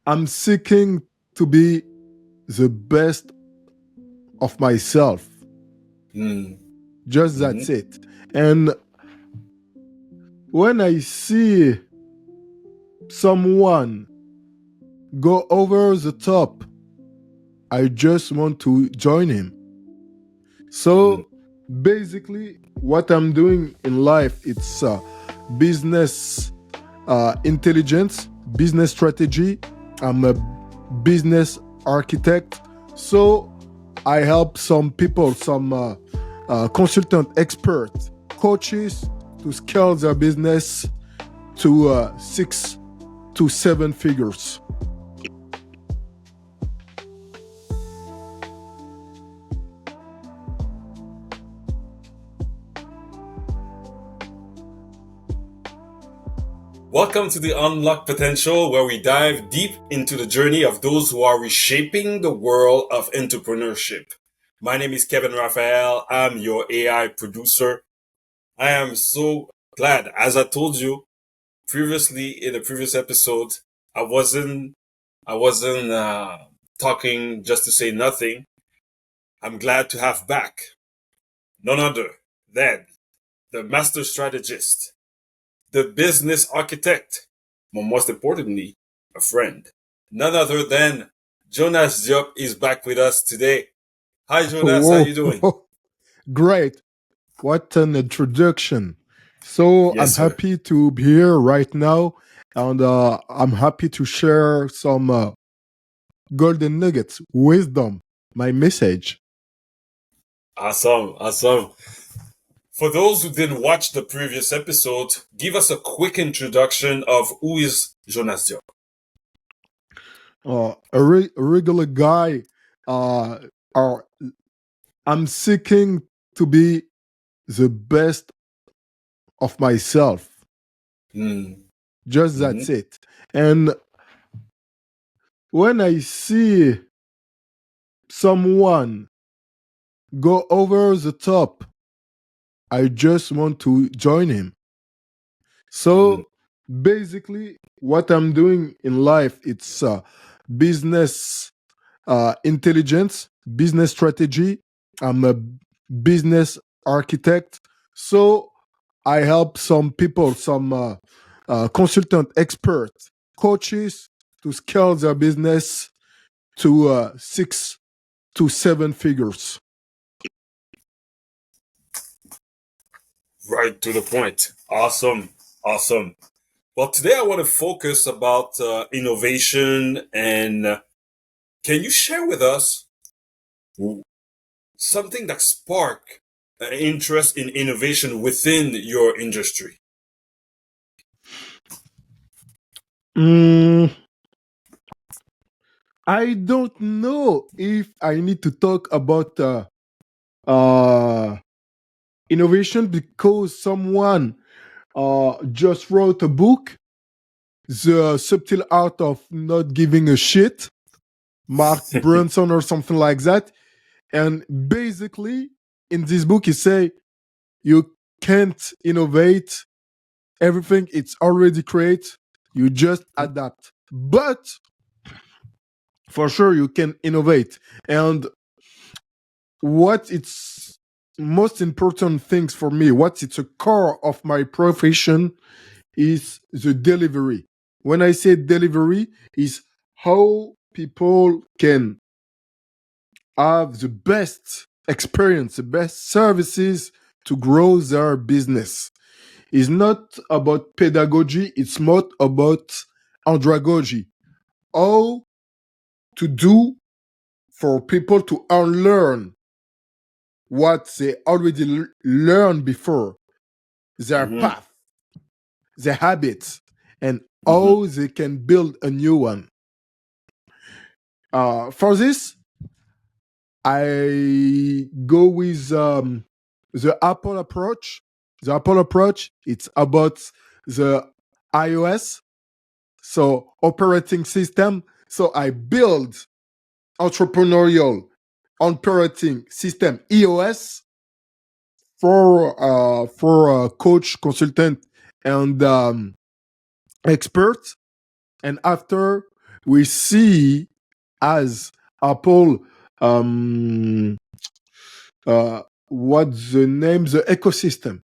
I'm seeking to be the best of myself. Just that's it. And when I see someone go over the top, I just want to join him. So basically, what I'm doing in life, it's business intelligence, business strategy. I'm a business architect. So I help some people, some consultant experts, coaches to scale their business to 6 to 7 figures. Welcome to the Unlock Potential, where we dive deep into the journey of those who are reshaping the world of entrepreneurship. My name is Kevin Raphael. I'm your AI producer. I am so glad, as I told you previously in the previous episode, I wasn't talking just to say nothing. I'm glad to have back none other than the master strategist, the business architect, but most importantly, a friend. None other than Yonas Diop is back with us today. Hi, Jonas. How you doing? Great. What an introduction. So Yes, I'm sir. happy to be here right now, and I'm happy to share some golden nuggets, wisdom, my message. Awesome. For those who didn't watch the previous episode, give us a quick introduction of who is Yonas Diop. A regular guy. I'm seeking to be the best of myself. Just that's it. And when I see someone go over the top, I just want to join him. So basically, what I'm doing in life, it's business intelligence, business strategy. I'm a business architect. So I help some people, some consultant experts, coaches to scale their business to 6 to 7 figures. Right to the point. Awesome. Well, today I want to focus about innovation, and can you share with us something that sparked interest in innovation within your industry? I don't know if I need to talk about innovation because someone just wrote a book, The Subtle Art of Not Giving a Shit, Mark Brunson or something like that. And basically, in this book, he say you can't innovate. Everything it's already created. You just adapt. But for sure, you can innovate. And what it's most important things for me, what it's a core of my profession is the delivery. When I say delivery, is how people can have the best experience, the best services to grow their business. It's not about pedagogy, it's more about andragogy. How to do for people to unlearn what they already learned before, their path, their habits, and how they can build a new one. For this, I go with the Apple approach. The Apple approach, it's about the iOS, so operating system. So I build entrepreneurial operating system EOS for coach, consultant, and expert. And after we see as Apple, what's the name? The ecosystem.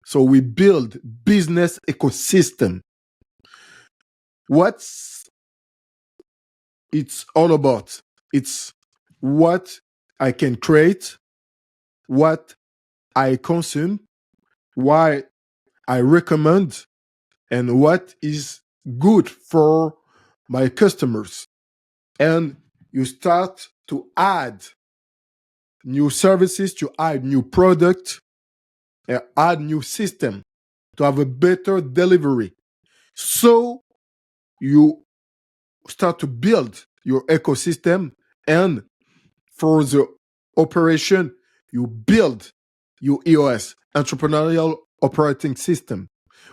So we build business ecosystem. What's it's all about? It's what I can create, what I consume, why I recommend, and what is good for my customers. And you start to add new services, to add new product, add new system to have a better delivery. So you start to build your ecosystem, and for the operation, you build your EOS, entrepreneurial operating system,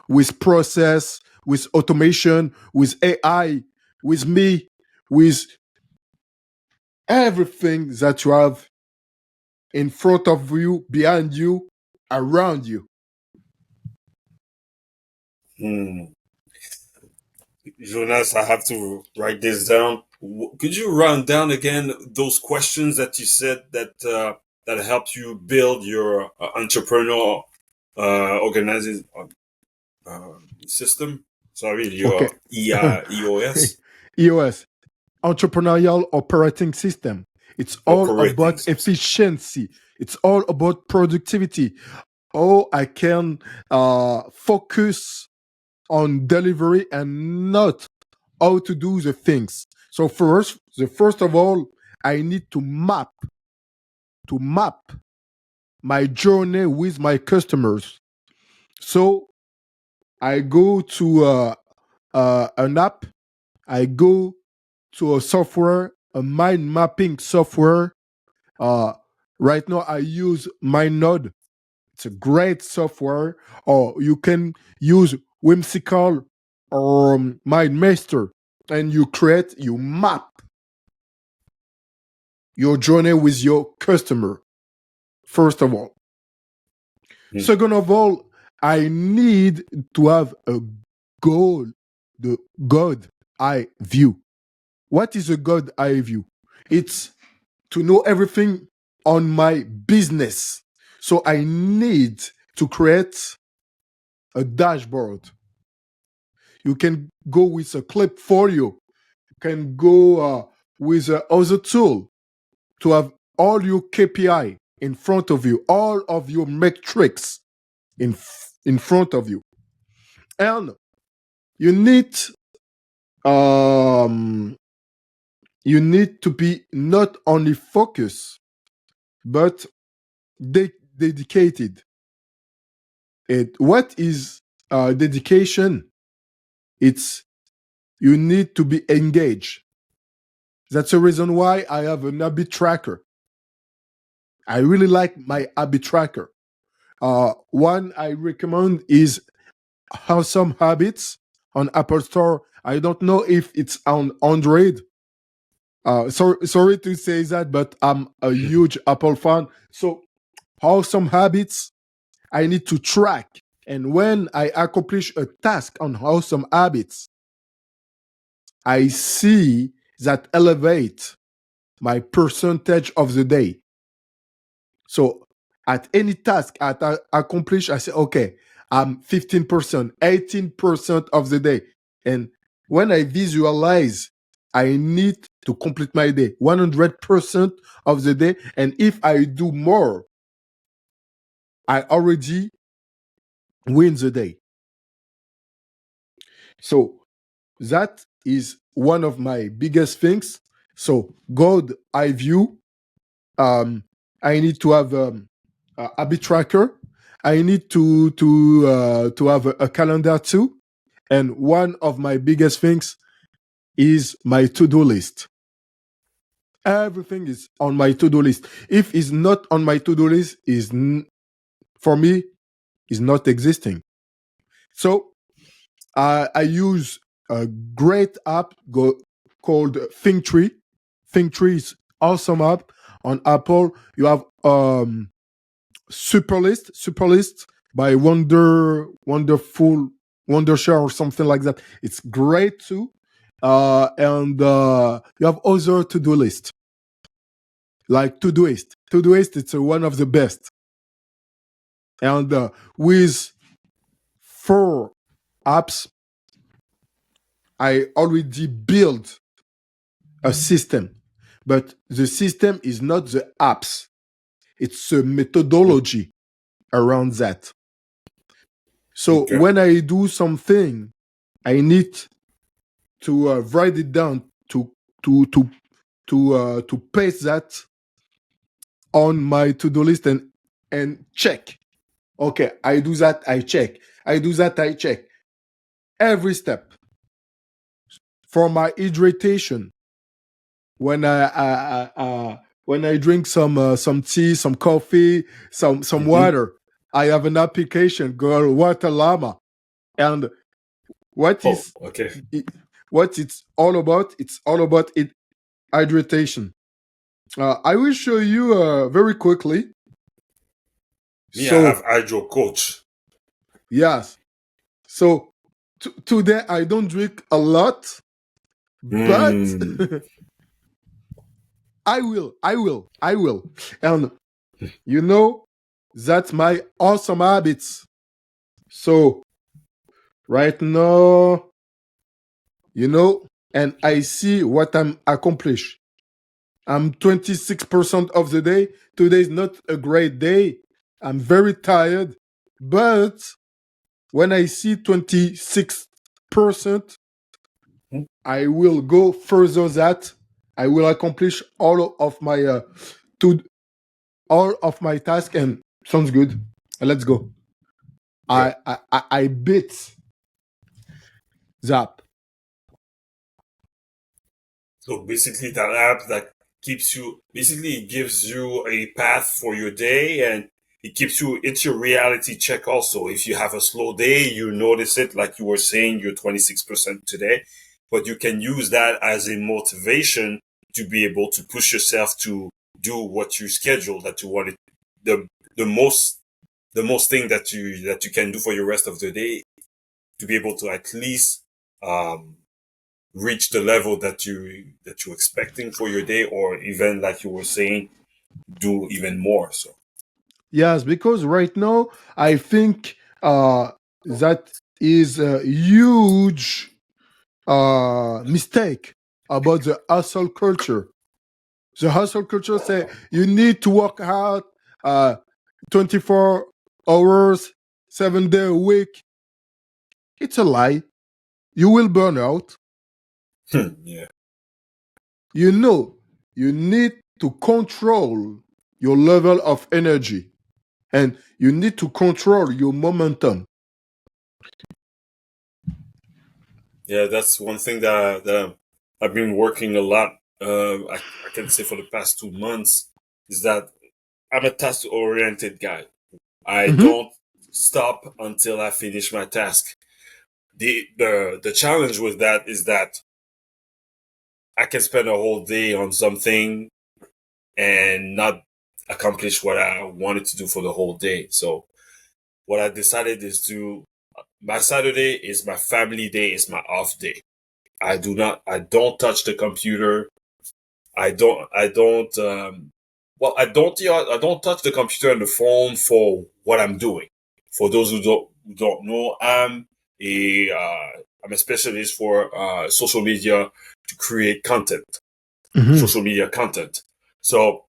with process, with automation, with AI, with me, with everything that you have in front of you, behind you, around you. Jonas, I have to write this down. Could you run down again those questions that you said that helped you build your entrepreneurial organizing system? Sorry, your Okay. EOS EOS, entrepreneurial operating system. It's all operating about system. efficiency. It's all about productivity. How I can focus on delivery and not how to do the things. So first of all, I need to map my journey with my customers. So I go to an app, I go to a software, a mind mapping software. Right now, I use MindNode. It's a great software. Or you can use Whimsical or MindMaster, and you map your journey with your customer. First of all. Second of all, I need to have a goal, the God eye view. What is a God eye view? It's to know everything on my business. So I need to create a dashboard. You can go with a clip folio. You can go with other tool to have all your KPI in front of you, all of your metrics in front of you. And you need to be not only focused, but dedicated. What is dedication? It's you need to be engaged. That's the reason why I have an habit tracker. I really like my habit tracker. One I recommend is Awesome Habits on Apple Store. I don't know if it's on Android. Sorry to say that, but I'm a huge Apple fan. So Awesome Habits, I need to track. And when I accomplish a task on Awesome Habits, I see that elevate my percentage of the day. So at any task I accomplish, I say, okay, I'm 15%, 18% of the day. And when I visualize, I need to complete my day 100% of the day. And if I do more, I already win the day. So that is one of my biggest things. So God eye view. I need to have a habit tracker. I need to have a calendar too. And one of my biggest things is my to-do list. Everything is on my to-do list. If it's not on my to-do list, for me, is not existing. So I use a great app called ThinkTree. ThinkTree is awesome app on Apple. You have Superlist by Wondershare or something like that. It's great too. and you have other to-do list, like Todoist. Todoist, it's one of the best. And with 4 apps, I already built a system. But the system is not the apps. It's a methodology around that. So Okay. when I do something, I need to write it down to paste that on my to-do list and check. Okay, I do that, I check. I do that, I check. Every step. For my hydration, when I drink some tea, some coffee, some water, I have an application called Water Llama, and what it's all about? It's all about hydration. I will show you very quickly. I have hydro coach. Yes. So today I don't drink a lot, but I will. And that's my awesome habits. So right now, and I see what I'm accomplished. I'm 26% of the day. Today is not a great day. I'm very tired. But when I see 26%, I will go further that I will accomplish all of my tasks, and sounds good. Let's go. Yeah. I beat Zap. So basically that app that it gives you a path for your day, and it's your reality check also. If you have a slow day, you notice it, like you were saying, you're 26% today, but you can use that as a motivation to be able to push yourself to do what you scheduled, that you wanted, the most thing that you can do for your rest of the day, to be able to at least, reach the level that you're expecting for your day, or even, like you were saying, do even more. So Yes, because right now I think that is a huge mistake about the hustle culture. The hustle culture say you need to work hard 24 hours, 7 days a week. It's a lie. You will burn out. yeah, You need to control your level of energy, and you need to control your momentum. yeah, that's one thing that I've been working a lot. I can say for the past 2 months, is that I'm a task oriented guy. I don't stop until I finish my task. The challenge with that is that I can spend a whole day on something and not accomplish what I wanted to do for the whole day. So what I decided is my Saturday is my family day, it's my off day. I don't touch the computer. I don't touch the computer and the phone for what I'm doing. For those who don't know, I'm a specialist for social media, to create content, social media content. So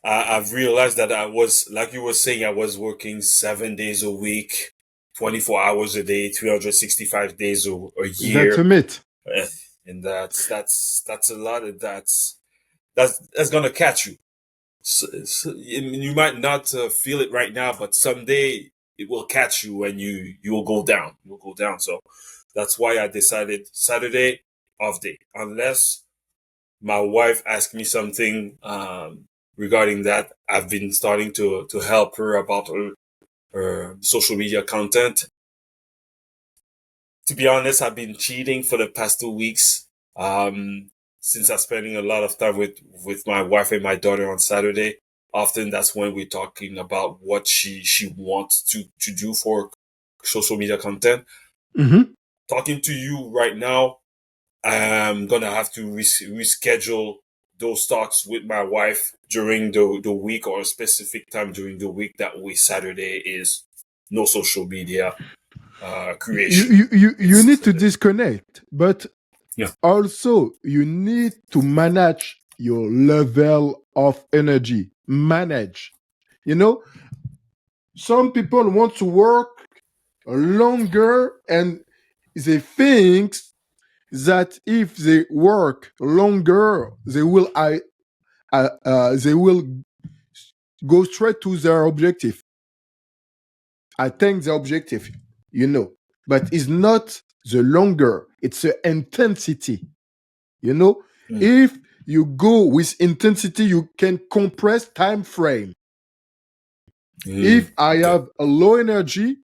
I've realized that I was, like you were saying, I was working 7 days a week, 24 hours a day, 365 days a year. That's a myth. And that's a lot of that's gonna catch you. So you might not feel it right now, but someday it will catch you, and you will go down. You will go down. So that's why I decided Saturday off day, unless my wife asked me something regarding that. I've been starting to help her about her social media content. To be honest, I've been cheating for the past 2 weeks. Since I'm spending a lot of time with my wife and my daughter on Saturday. Often that's when we're talking about what she wants to do for social media content. talking to you right now, I'm gonna have to reschedule those talks with my wife during the week, or a specific time during the week. That way, Saturday is no social media creation. You need to disconnect, but Yeah. also you need to manage your level of energy. Manage. You know, some people want to work longer, and they think that if they work longer, they will go straight to their objective. Attain the objective, you know. But it's not the longer, it's the intensity. You know, if you go with intensity, you can compress time frame. If I have a low energy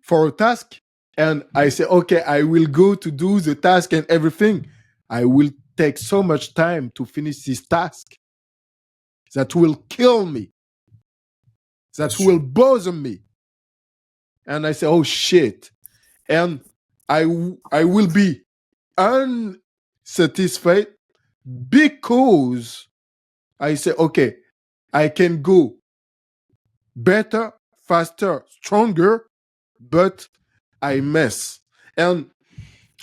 for a task and I say, okay, I will go to do the task and everything, I will take so much time to finish this task that will kill me, that will bother me. And I say, oh shit. And I will be unsatisfied because I say, okay, I can go better, faster, stronger, but I mess. And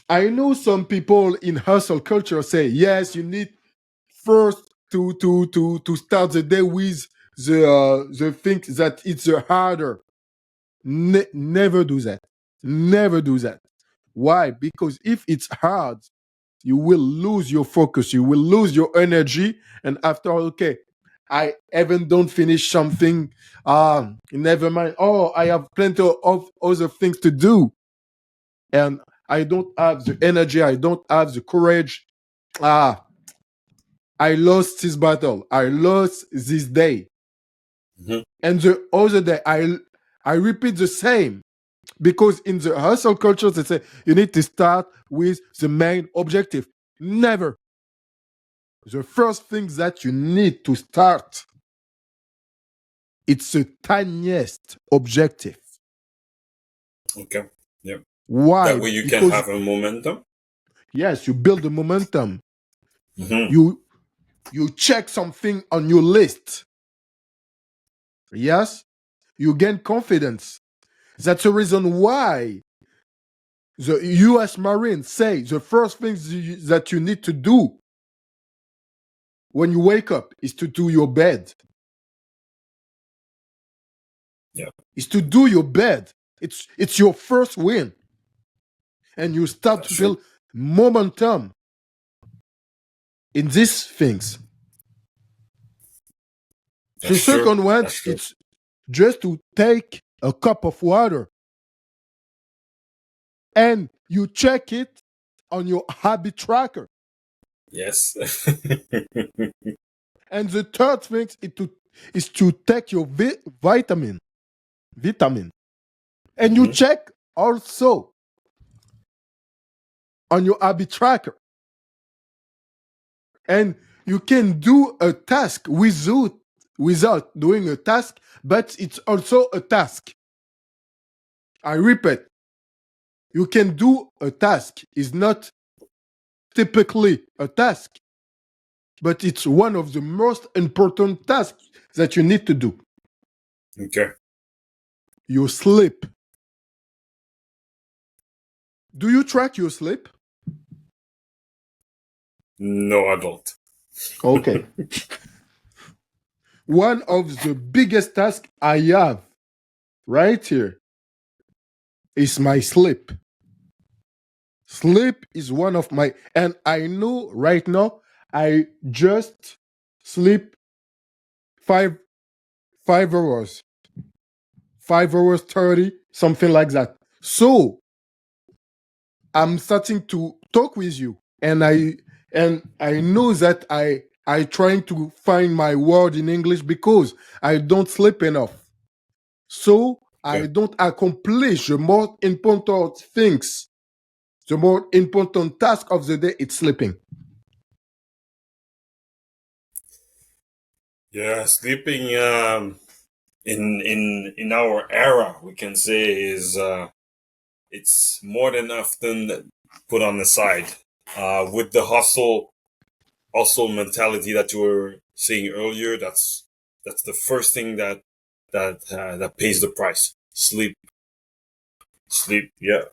I know some people in hustle culture say, yes, you need first to start the day with the thing that it's harder. Never do that. Never do that. Why? Because if it's hard, you will lose your focus, you will lose your energy, and after all, okay, I even don't finish something. Never mind. Oh, I have plenty of other things to do, and I don't have the energy. I don't have the courage. I lost this battle. I lost this day, and the other day, I repeat the same. Because in the hustle culture, they say you need to start with the main objective. Never. The first thing that you need to start, it's the tiniest objective. Okay. Yeah. Why? That way you Because, can have a momentum. yes, you build the momentum. You check something on your list. Yes, you gain confidence. That's the reason why the U.S. Marines say the first thing that you need to do when you wake up is to do your bed. Yeah. Is to do your bed. It's your first win. And you start to feel momentum in these things. The second one, it's just to take a cup of water and you check it on your habit tracker. Yes. And the third thing is to take your vitamin. And you check also on your habit tracker. And you can do a task without doing a task, but it's also a task. I repeat, you can do a task. It's not typically a task, but it's one of the most important tasks that you need to do. Okay. Your sleep. Do you track your sleep? No, I don't. Okay. One of the biggest tasks I have right here is my sleep. Sleep is one of my, and I know right now I just sleep 5 hours, 5 hours 30, something like that. So I'm starting to talk with you, and I know that I trying to find my word in English because I don't sleep enough. So I don't accomplish the more important things. The more important task of the day, it's sleeping. Yeah, sleeping in our era, we can say, is it's more than often put on the side. With the hustle mentality that you were saying earlier, that's the first thing that pays the price. Sleep. Yeah,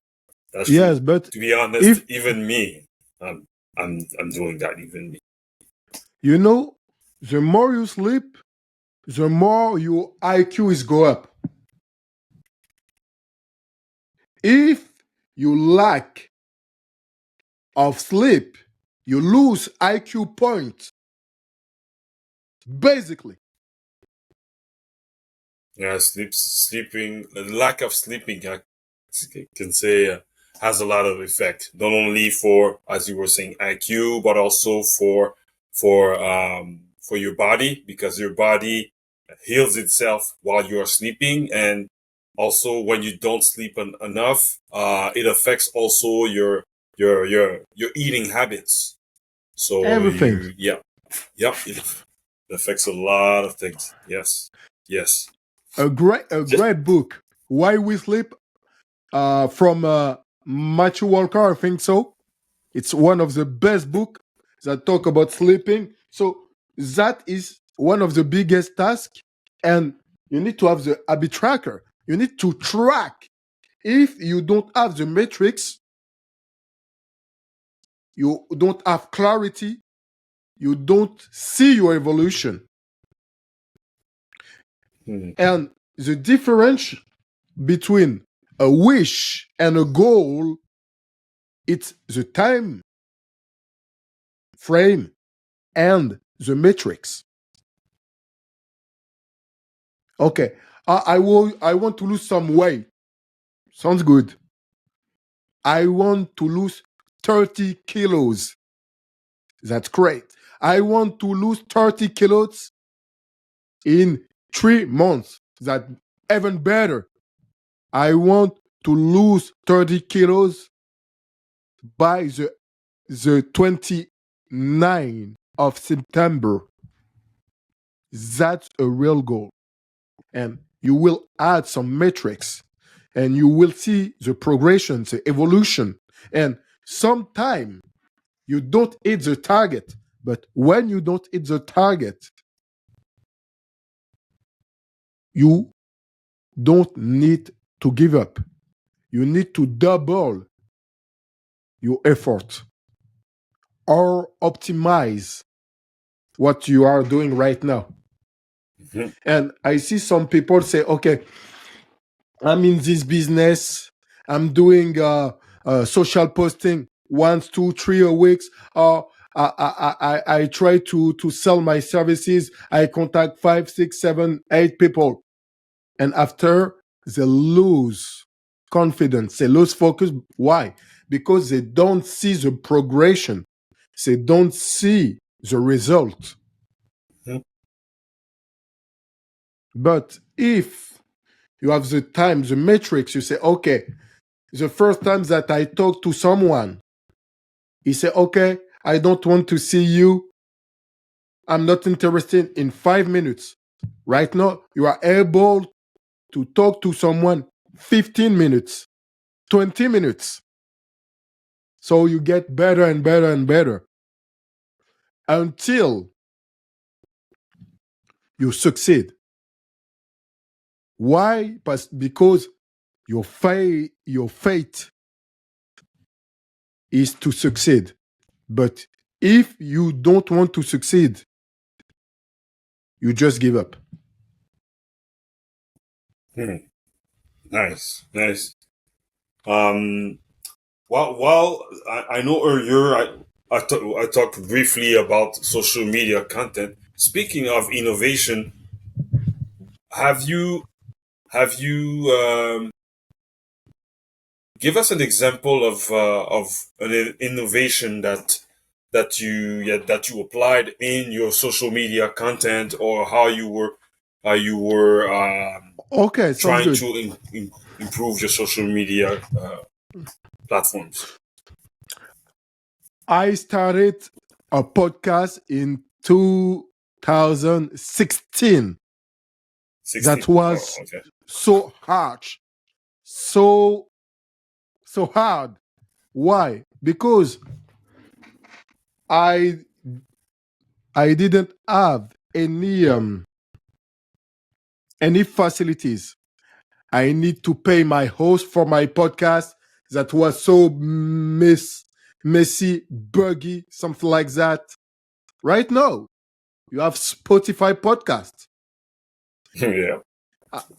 that's Yes, true. but To be honest, even me, I'm doing that. Even me. you know, the more you sleep, the more your IQ is go up. If you lack of sleep, you lose IQ points. Basically. Yeah, sleeping, the lack of sleeping, I can say, has a lot of effect. Not only for, as you were saying, IQ, but also for your body, because your body heals itself while you are sleeping, and also when you don't sleep enough, it affects also your eating habits. So Everything. it affects a lot of things. Yes. A great book. Why We Sleep, from Matthew Walker, I think so. It's one of the best books that talk about sleeping. So that is one of the biggest tasks, and you need to have the habit tracker. You need to track. If you don't have the metrics, you don't have clarity, you don't see your evolution. And the difference between a wish and a goal, it's the time frame and the metrics. Okay, I want to lose some weight. Sounds good. I want to lose 30 kilos. That's great. I want to lose 30 kilos in 3 months. That's even better. I want to lose 30 kilos by the 29th of September. That's a real goal. And you will add some metrics, and you will see the progression, the evolution. And sometimes you don't hit the target, but when you don't hit the target, you don't need to give up. You need to double your effort or optimize what you are doing right now. And I see some people say, okay, I'm in this business, I'm doing social posting once, 2, 3 a week. I try to sell my services. I contact 5, 6, 7, 8 people. And after, they lose confidence, they lose focus. Why? Because they don't see the progression. They don't see the result. But if you have the time, the metrics, you say, okay, the first time that I talk to someone, he say, okay, I don't want to see you. I'm not interested in 5 minutes. Right now, you are able to talk to someone 15 minutes, 20 minutes. So you get better and better and better until you succeed. Why? Because your fate is to succeed. But if you don't want to succeed, you just give up. Nice. Well, I know earlier I talked briefly about social media content. Speaking of innovation, have you give us an example of an innovation that you applied in your social media content, or how you were Okay, sounds trying good. to improve your social media platforms? I started a podcast in 2016. That was okay. so harsh, so so hard. Why? Because I didn't have any facilities. I need to pay my host for my podcast that was so messy, buggy, something like that. Right now, you have Spotify podcast. Yeah.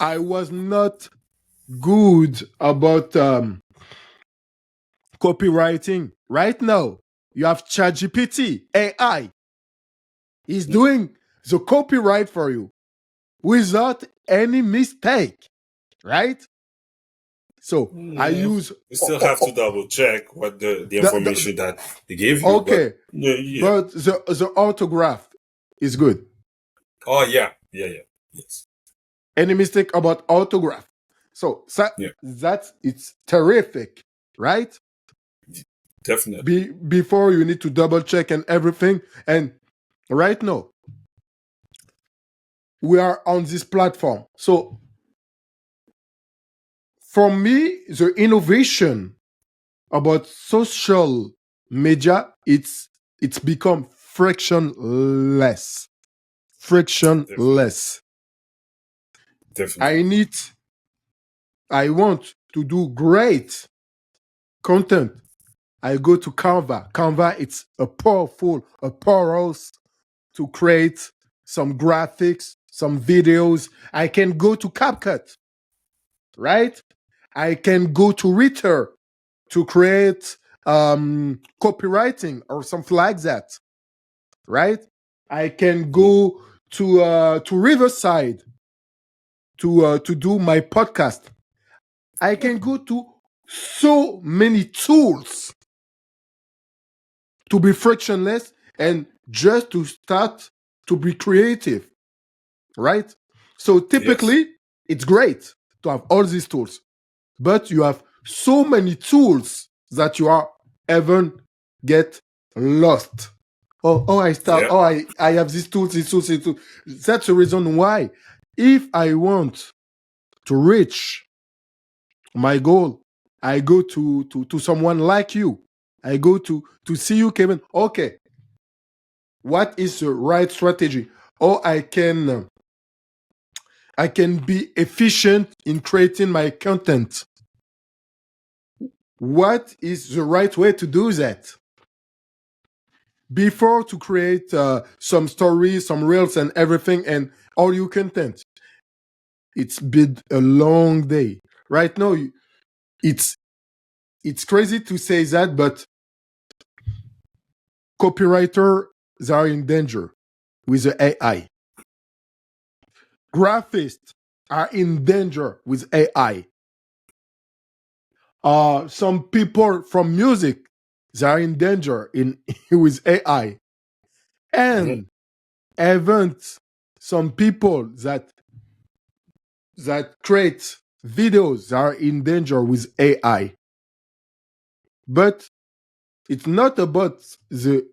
I was not good about copywriting. Right now, you have ChatGPT, AI. He's doing the copyright for you without any mistake, right? So I use. You still have to double check what the information that they gave you. Okay, but, yeah. but the autograph is good. Oh yeah. Yes. Any mistake about autograph? So that's it's terrific, right? Definitely. Before you need to double check and everything. And right now, we are on this platform. So for me, the innovation about social media, it's become frictionless. Frictionless. Definitely. I want to do great content. I go to Canva. Canva, it's a powerhouse to create some graphics, some videos. I can go to CapCut, right? I can go to Reader to create copywriting or something like that, right? I can go to Riverside to do my podcast. I can go to so many tools to be frictionless and just to start to be creative, right? So typically, it's great to have all these tools, but you have so many tools that you are even get lost. I have these tools. That's the reason why, if I want to reach my goal, I go to someone like you. I go to see you, Kevin. Okay, what is the right strategy? Or I can be efficient in creating my content. What is the right way to do that? Before to create some stories, some reels and everything and all your content, it's been a long day. Right now, it's crazy to say that, but copywriters are in danger with the AI. Graphists are in danger with AI. Some people from music, they are in danger with AI. And even some people that create videos are in danger with AI. But it's not about the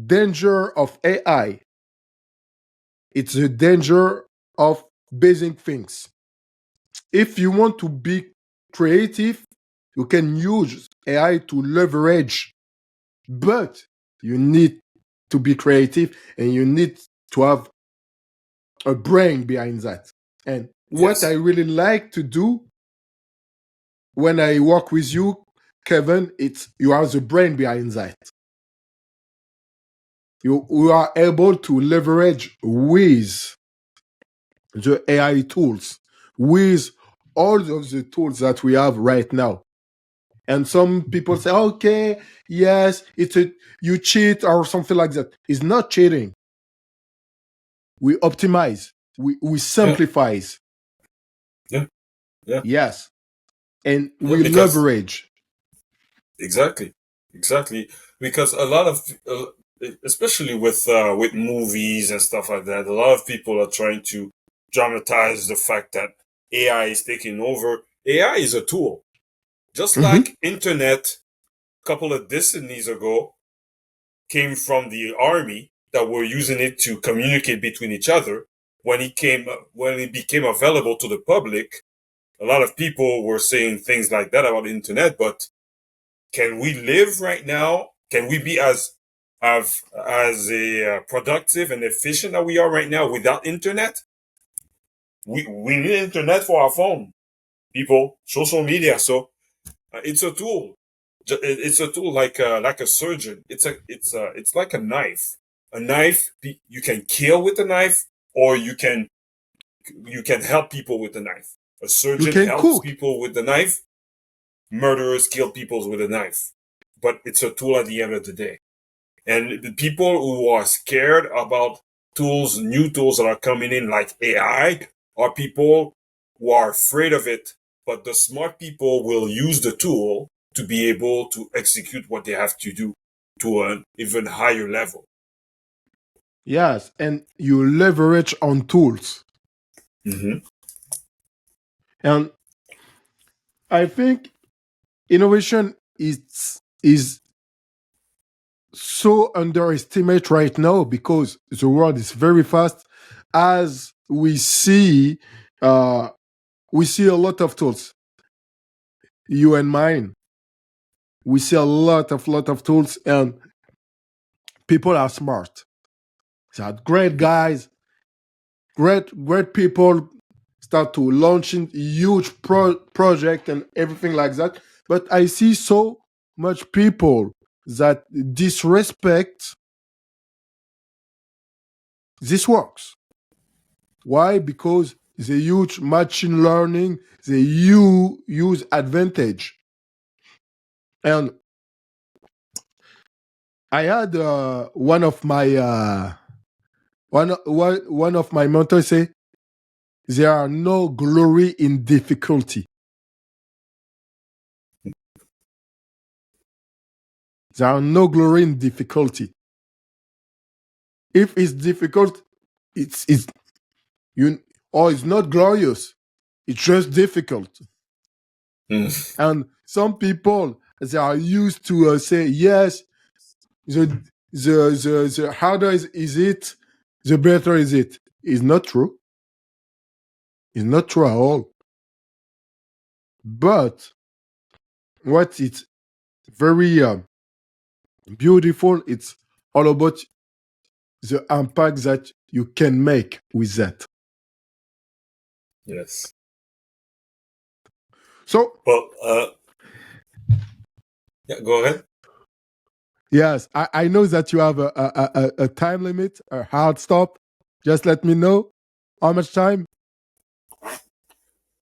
danger of AI. It's the danger of basic things. If you want to be creative, you can use AI to leverage, but you need to be creative and you need to have a brain behind that. And what I really like to do when I work with you, Kevin, it's you are the brain behind that. You are able to leverage with the AI tools, with all of the tools that we have right now. And some people say, okay, yes, you cheat or something like that. It's not cheating. We optimize. We simplify. Yeah. Yes. And we leverage. Exactly. Because a lot of, especially with movies and stuff like that, a lot of people are trying to dramatize the fact that AI is taking over. AI is a tool. Just like internet a couple of decades ago came from the army that were using it to communicate between each other. When it became available to the public, a lot of people were saying things like that about the internet, but can we live right now? Can we be as productive and efficient that we are right now without internet? We need internet for our phone, people, social media. So it's a tool. It's a tool like a surgeon. It's like a knife. A knife you can kill with a knife, or you can help people with the knife. A surgeon helps people with the knife. Murderers kill people with a knife. But it's a tool at the end of the day. And the people who are scared about new tools that are coming in like AI, are people who are afraid of it. But the smart people will use the tool to be able to execute what they have to do to an even higher level. Yes, and you leverage on tools. Mm-hmm. And I think innovation is so underestimated right now because the world is very fast. As we see a lot of tools. You and mine, we see a lot of tools, and people are smart. They are great guys, great people start to launching huge project and everything like that. But I see so much people that disrespect this works. Why? Because they use machine learning, they use advantage. And I had one of my mentors say, there are no glory in difficulty. There are no glory in difficulty. If it's difficult, it's not glorious. It's just difficult. And some people, they are used to say, yes, the harder is it, the better is it. It's not true. It's not true at all. But what it's very beautiful, it's all about the impact that you can make with that. Yes. So, well, yeah, go ahead. Yes, I know that you have a time limit, a hard stop. Just let me know how much time.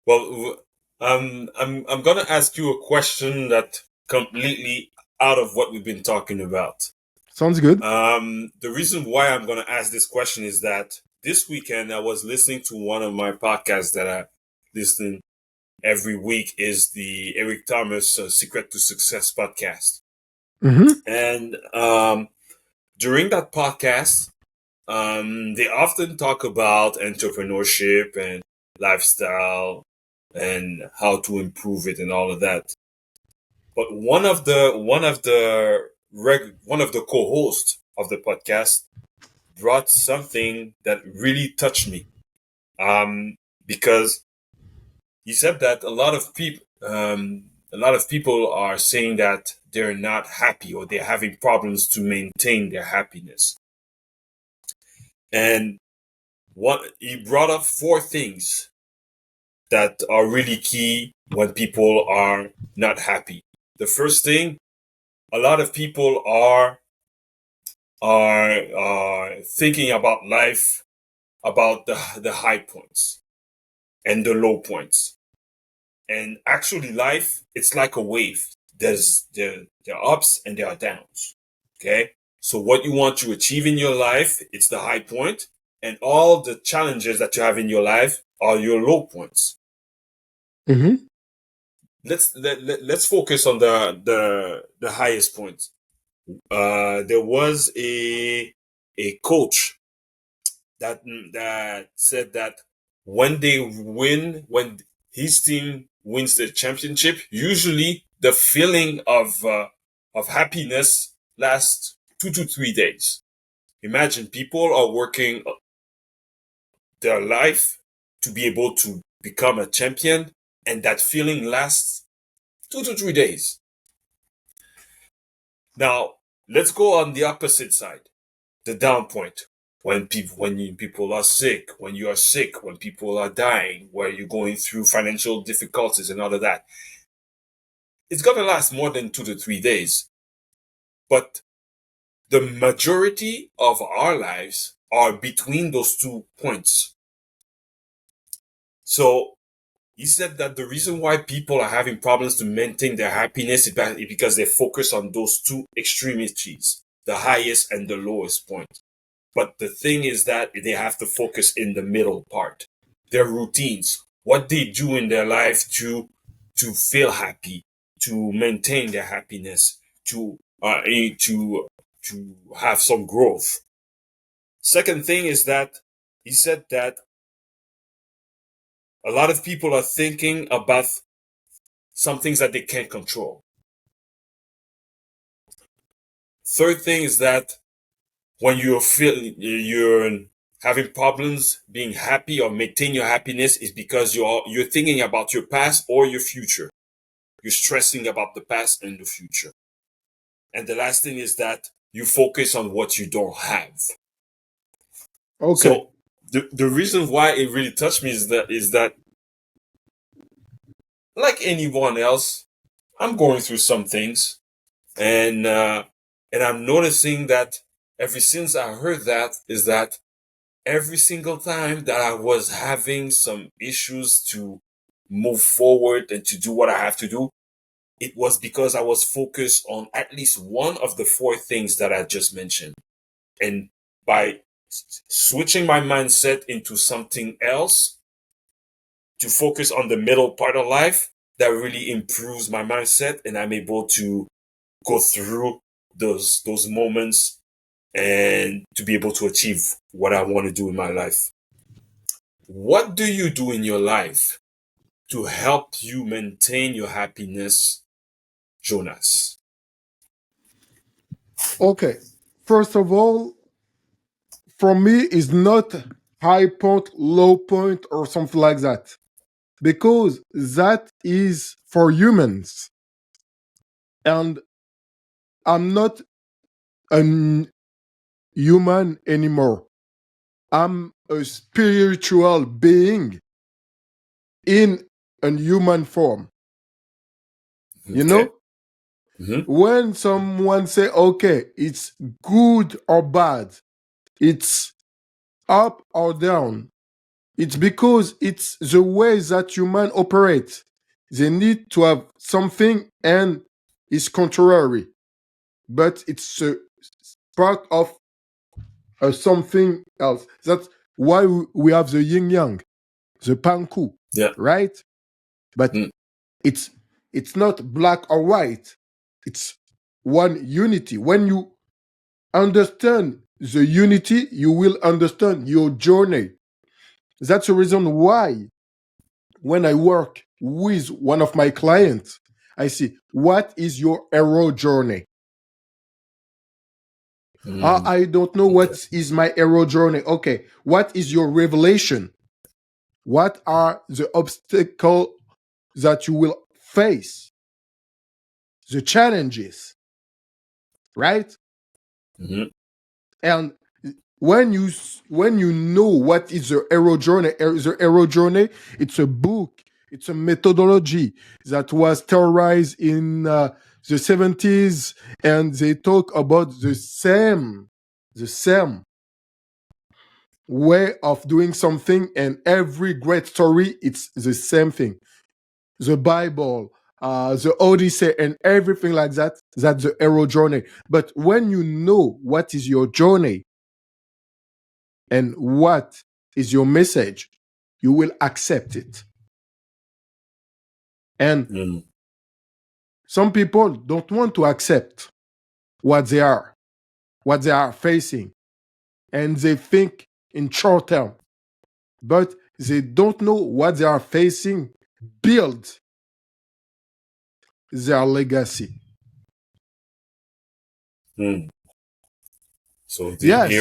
Well, I'm gonna ask you a question that completely out of what we've been talking about. Sounds good. The reason why I'm gonna ask this question is that this weekend I was listening to one of my podcasts that I listen every week, is the Eric Thomas Secret to Success podcast. Mm-hmm. And during that podcast, they often talk about entrepreneurship and lifestyle and how to improve it and all of that. But one of the co-hosts of the podcast brought something that really touched me, because he said that a lot of people are saying that they're not happy, or they're having problems to maintain their happiness. And he brought up 4 things that are really key when people are not happy. The first thing, a lot of people are thinking about life, about the high points and the low points. And actually life, it's like a wave. There are ups and there are downs. Okay? So what you want to achieve in your life, it's the high point, and all the challenges that you have in your life are your low points. Mm-hmm. Let's focus on the highest points. There was a coach that said that when his team wins the championship, usually the feeling of happiness lasts 2 to 3 days. Imagine people are working their life to be able to become a champion, and that feeling lasts 2 to 3 days. Now, let's go on the opposite side, the down point. When people are sick, when you are sick, when people are dying, where you're going through financial difficulties and all of that. It's going to last more than 2 to 3 days. But the majority of our lives are between those 2 points. So he said that the reason why people are having problems to maintain their happiness is because they focus on those 2 extremities, the highest and the lowest point. But the thing is that they have to focus in the middle part, their routines, what they do in their life to feel happy, to maintain their happiness, to have some growth. Second thing is that he said that a lot of people are thinking about some things that they can't control. Third thing is that when you're having problems being happy or maintain your happiness is because you're thinking about your past or your future. You're stressing about the past and the future. And the last thing is that you focus on what you don't have. Okay. So the reason why it really touched me is that like anyone else, I'm going through some things, and I'm noticing that ever since I heard that is that every single time that I was having some issues to move forward and to do what I have to do, it was because I was focused on at least one of the 4 things that I just mentioned. And by switching my mindset into something else to focus on the middle part of life, that really improves my mindset, and I'm able to go through those moments and to be able to achieve what I want to do in my life. What do you do in your life to help you maintain your happiness, Jonas? Okay. First of all, for me, it's not high point, low point, or something like that. Because that is for humans. And I'm not a human anymore. I'm a spiritual being in a human form. You know? When someone say, okay, it's good or bad, it's up or down, it's because it's the way that human operate. They need to have something and it's contrary. But it's a part of something else. That's why we have the yin yang, the panku, right? But it's not black or white. It's one unity. When you understand the unity, you will understand your journey. That's the reason why when I work with one of my clients, I say, what is your hero journey? I don't know what is my hero journey. Okay, what is your revelation? What are the obstacles that you will face? The challenges, right? And when you know what is the hero journey, it's a book, it's a methodology that was theorized in the 70s, and they talk about the same way of doing something, and every great story, it's the same thing. The Bible, the Odyssey, and everything like that, that's the hero journey. But when you know what is your journey and what is your message, you will accept it. And some people don't want to accept what they are facing, and they think in short term, but they don't know what they are facing build their legacy. So yes,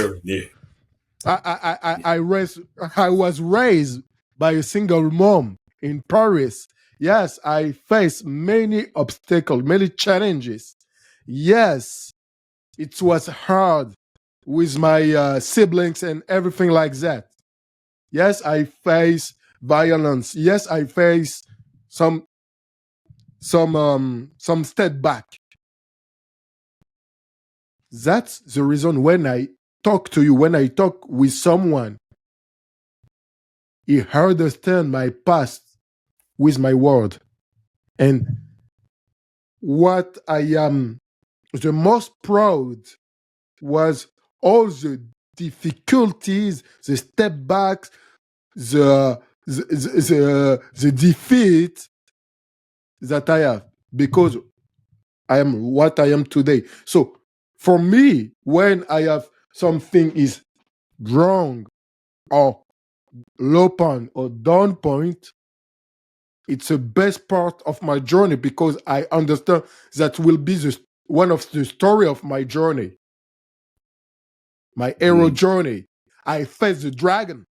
I was raised by a single mom in Paris. Yes, I faced many obstacles, many challenges. Yes, it was hard with my siblings and everything like that. Yes, I face violence. Yes, I face some step back. That's the reason when I talk to you, when I talk with someone, he understands my past with my word. And what I am the most proud was all the difficulties, the step backs, the defeat that I have, because I am what I am today. So for me, when I have something is wrong or low point or down point, it's the best part of my journey, because I understand that will be one of the story of my journey, my hero journey. I face the dragon.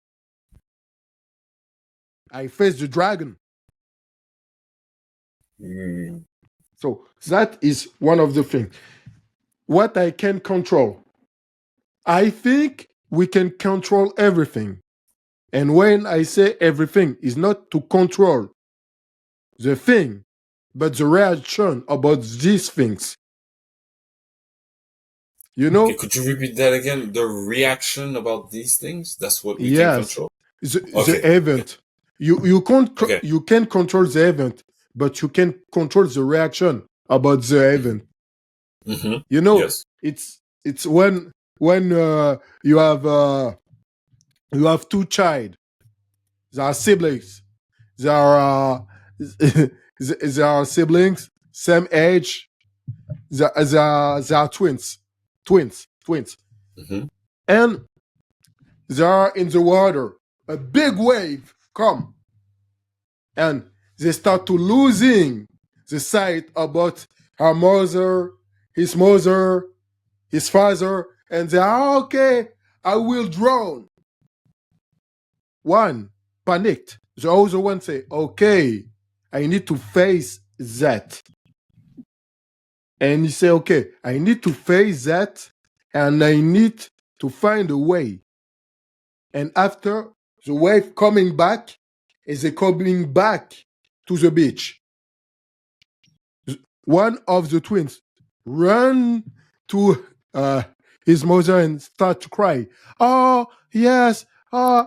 So that is one of the things. What I can control. I think we can control everything. And when I say everything, is not to control the thing, but the reaction about these things. You know? Okay, could you repeat that again? The reaction about these things? That's what we can Yes. control? The event. You can control the event, but you can control the reaction about the event. You know, Yes. it's when you have two child, they are siblings, they are they are siblings, same age, they are twins, and they are in the water. A big wave come, and they start to losing the sight about her mother, his father, and they are okay. I will drown. One panicked. The other one say, okay, I need to face that. And he say, okay, I need to face that, and I need to find a way. And after the wave coming back, is they coming back to the beach. One of the twins run to his mother and start to cry. Oh, yes, I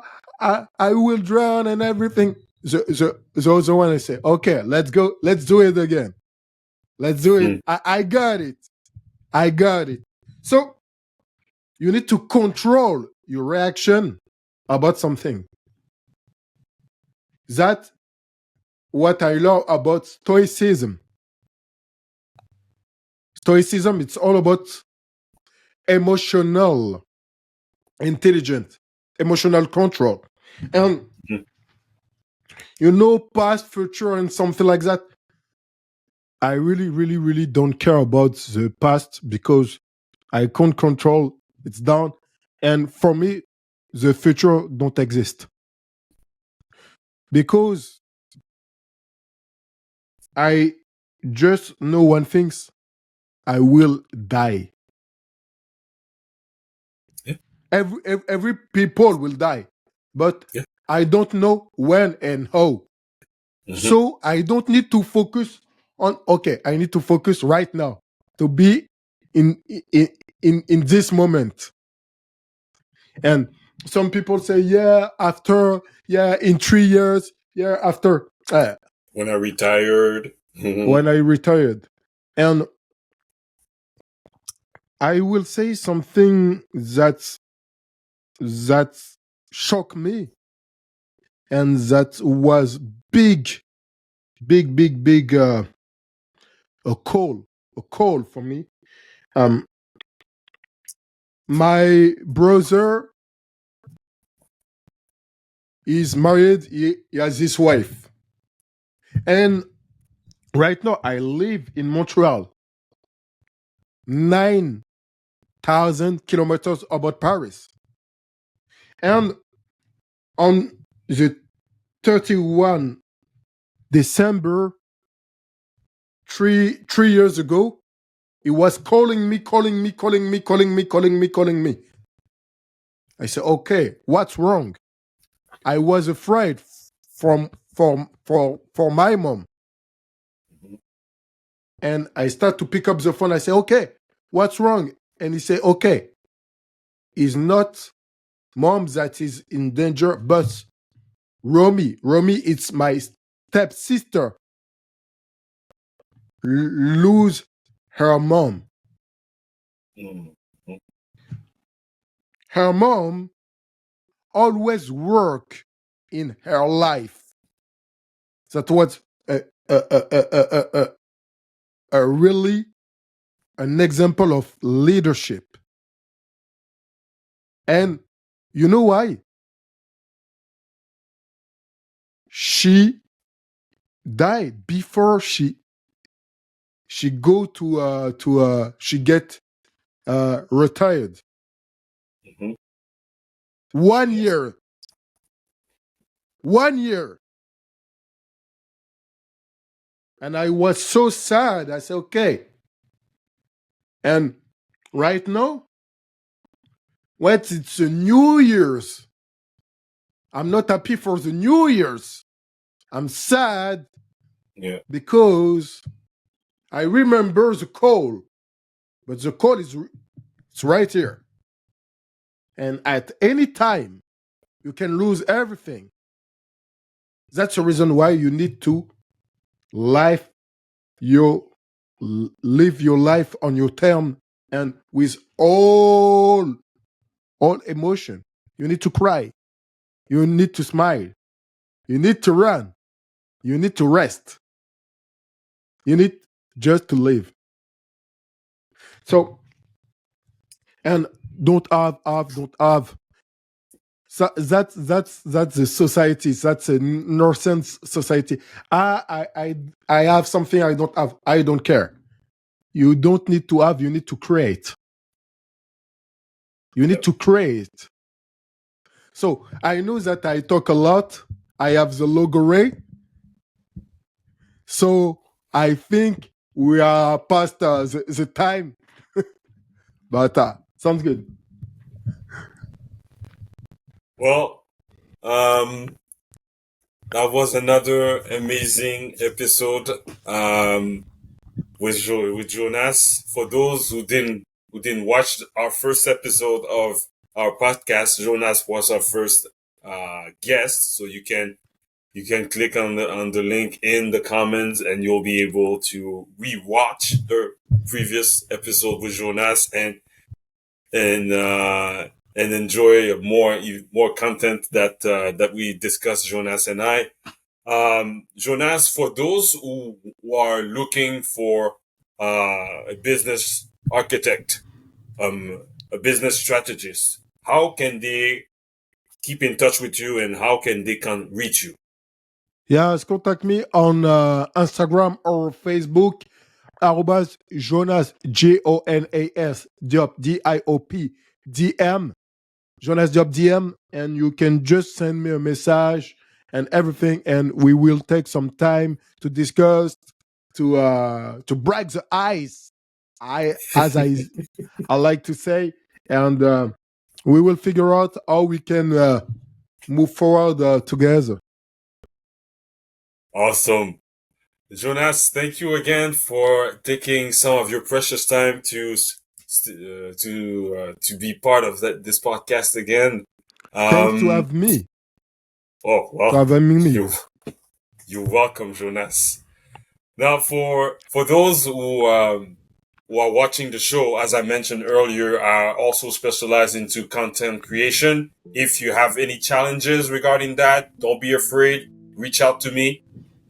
will drown and everything. The other one, I say, okay, let's go. Let's do it again. Let's do it. I got it. So you need to control your reaction about something. That's what I love about Stoicism. Stoicism, it's all about emotional intelligence, emotional control. And past, future, and something like that. I really, really, really don't care about the past, because I can't control, it's down. And for me, the future don't exist. Because I just know one thing, I will die. Yeah. Every people will die, but I don't know when and how. So I don't need to focus on, okay, I need to focus right now to be in this moment. And some people say, in 3 years, after. When I retired. When I retired. And I will say something that shocked me, and that was big a call for me. My brother is married. He has his wife, and right now I live in Montreal, 9,000 kilometers above Paris. And on the 31 December, three years ago, He was calling me. I said, okay, what's wrong? I was afraid for my mom. And I start to pick up the phone. I say, okay, what's wrong? And he say, okay, it's not mom that is in danger, but Romy, it's my stepsister, lose her mom. Her mom always work in her life. That was a really an example of leadership. And you know why? She died before she go to she get retired. 1 year. 1 year. And I was so sad. I said, okay. And right now, when it's a New Year's, I'm not happy for the New Year's. I'm sad because I remember the call, but the call it's right here. And at any time, you can lose everything. That's the reason why you need to live your life on your term and with all emotion. You need to cry. You need to smile. You need to run. You need to rest. You need just to live. So, and don't have. So that's the society. That's a nonsense society. I have something I don't have. I don't care. You don't need to have. You need to create. You need to create. So I know that I talk a lot. I have the logo. So I think we are past the time. But sounds good. Well, that was another amazing episode with Jonas. For those who didn't watch our first episode of our podcast, Jonas was our first guest. So you can click on the link in the comments, and you'll be able to rewatch the previous episode with Jonas and enjoy more content that we discussed, Jonas and I. Jonas, for those who are looking for a business architect, a business strategist, how can they keep in touch with you, and how can they reach you? Yes, contact me on Instagram or Facebook, @Jonas, Jonas Diop, Diop, DM, Jonas Diop DM, and you can just send me a message and everything, and we will take some time to discuss, to break the ice, as I like to say, and we will figure out how we can move forward together. Awesome. Jonas, thank you again for taking some of your precious time to be part of this podcast again. Thanks to have me. Oh, well, to having me. You're welcome, Jonas. Now, for those who are watching the show, as I mentioned earlier, are also specialized into content creation. If you have any challenges regarding that, don't be afraid. Reach out to me.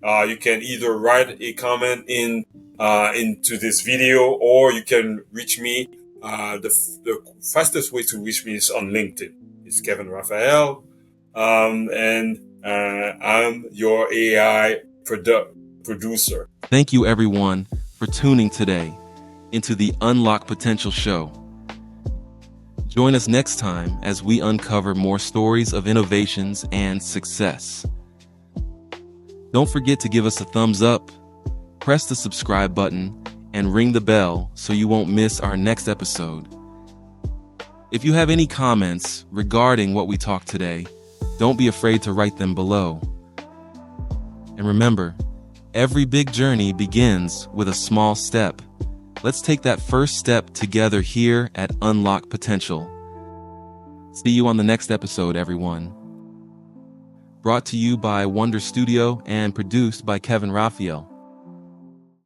You can either write a comment into this video, or you can reach me. The fastest way to reach me is on LinkedIn. It's Kevin Raphael, and I'm your AI producer. Thank you, everyone, for tuning today into the Unlock Potential Show. Join us next time as we uncover more stories of innovations and success. Don't forget to give us a thumbs up, press the subscribe button, and ring the bell so you won't miss our next episode. If you have any comments regarding what we talked today, don't be afraid to write them below. And remember, every big journey begins with a small step. Let's take that first step together here at Unlock Potential. See you on the next episode, everyone. Brought to you by Wonder Studio and produced by Kevin Raphael.